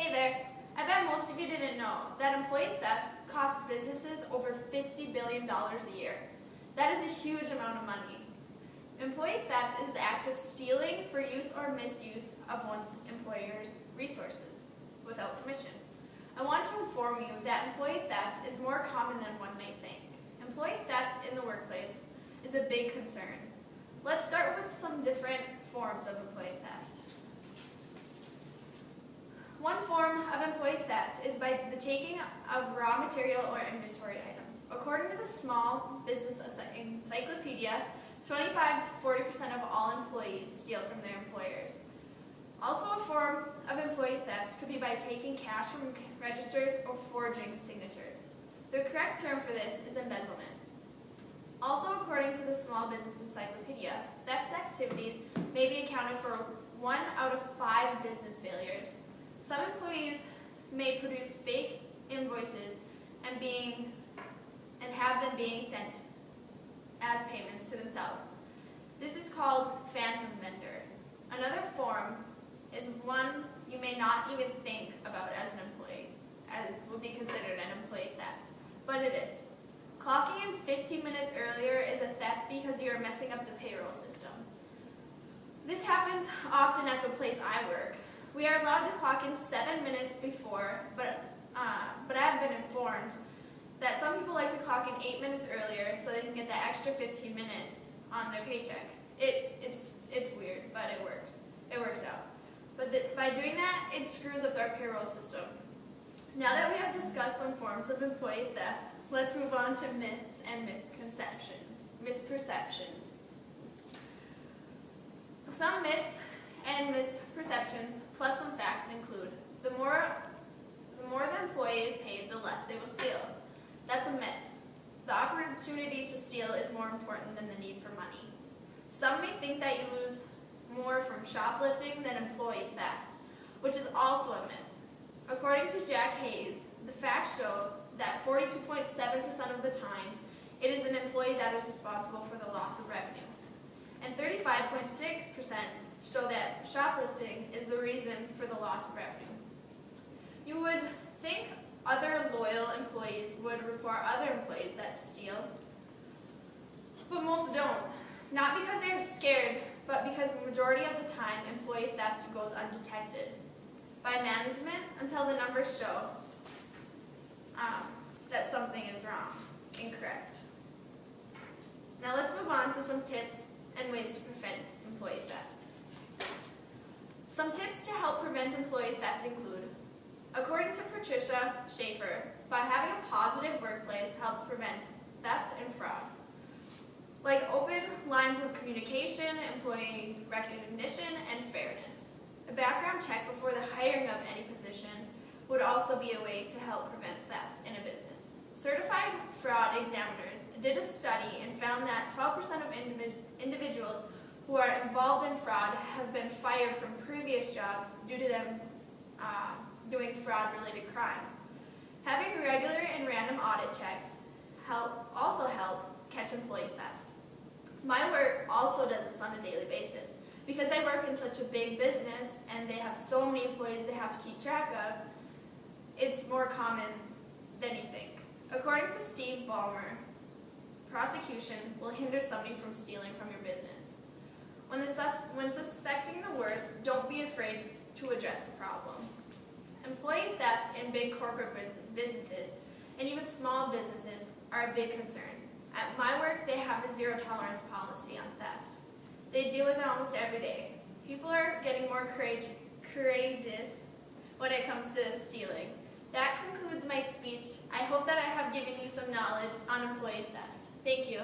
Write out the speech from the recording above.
Hey there! I bet most of you didn't know that employee theft costs businesses over $50 billion a year. That is a huge amount of money. Employee theft is the act of stealing for use or misuse of one's employer's resources without permission. I want to inform you that employee theft is more common than one might think. Employee theft in the workplace is a big concern. Let's start with some different forms of employee theft. One form of employee theft is by the taking of raw material or inventory items. According to the Small Business Encyclopedia, 25 to 40% of all employees steal from their employers. Also, a form of employee theft could be by taking cash from registers or forging signatures. The correct term for this is embezzlement. Also, according to the Small Business Encyclopedia, theft activities may be accounted for 1 out of 5 business failures. Some employees may produce fake invoices and have them being sent as payments to themselves. This is called phantom vendor. Another form is one you may not even think about as an employee, as would be considered an employee theft, but it is. Clocking in 15 minutes earlier is a theft because you are messing up the payroll system. This happens often at the place I work. We are allowed to clock in 7 minutes before, but I have been informed that some people like to clock in 8 minutes earlier so they can get that extra 15 minutes on their paycheck. It's weird, but it works. It works out. But by doing that, it screws up our payroll system. Now that we have discussed some forms of employee theft, let's move on to myths and misperceptions. Some myths and misperceptions, plus some facts, include the more the employee is paid, the less they will steal. That's a myth. The opportunity to steal is more important than the need for money. Some may think that you lose more from shoplifting than employee theft, which is also a myth. According to Jack Hayes, the facts show that 42.7% of the time, it is an employee that is responsible for the loss of revenue. And 35.6% show that shoplifting is the reason for the loss of revenue. You would think other loyal employees would report other employees that steal, but most don't. Not because they're scared, but because the majority of the time, employee theft goes undetected by management until the numbers show that something is wrong, incorrect. Now let's move on to some tips and ways to prevent employee theft. Some tips to help prevent employee theft include, according to Patricia Schaefer, by having a positive workplace helps prevent theft and fraud. Like open lines of communication, employee recognition, and fairness. A background check before the hiring of any position would also be a way to help prevent theft in a business. Certified fraud examiners did a study and found that 12% of individuals who are involved in fraud have been fired from previous jobs due to them doing fraud-related crimes. Having regular and random audit checks also help catch employee theft. My work also does this on a daily basis. Because I work in such a big business and they have so many employees they have to keep track of, it's more common than you think. According to Steve Ballmer, prosecution will hinder somebody from stealing from your business. When suspecting the worst, don't be afraid to address the problem. Employee theft in big corporate businesses and even small businesses are a big concern. At my work, they have a zero-tolerance policy on theft. They deal with it almost every day. People are getting more courageous when it comes to stealing. That concludes my speech. I hope that I have given you some knowledge on employee theft. Thank you.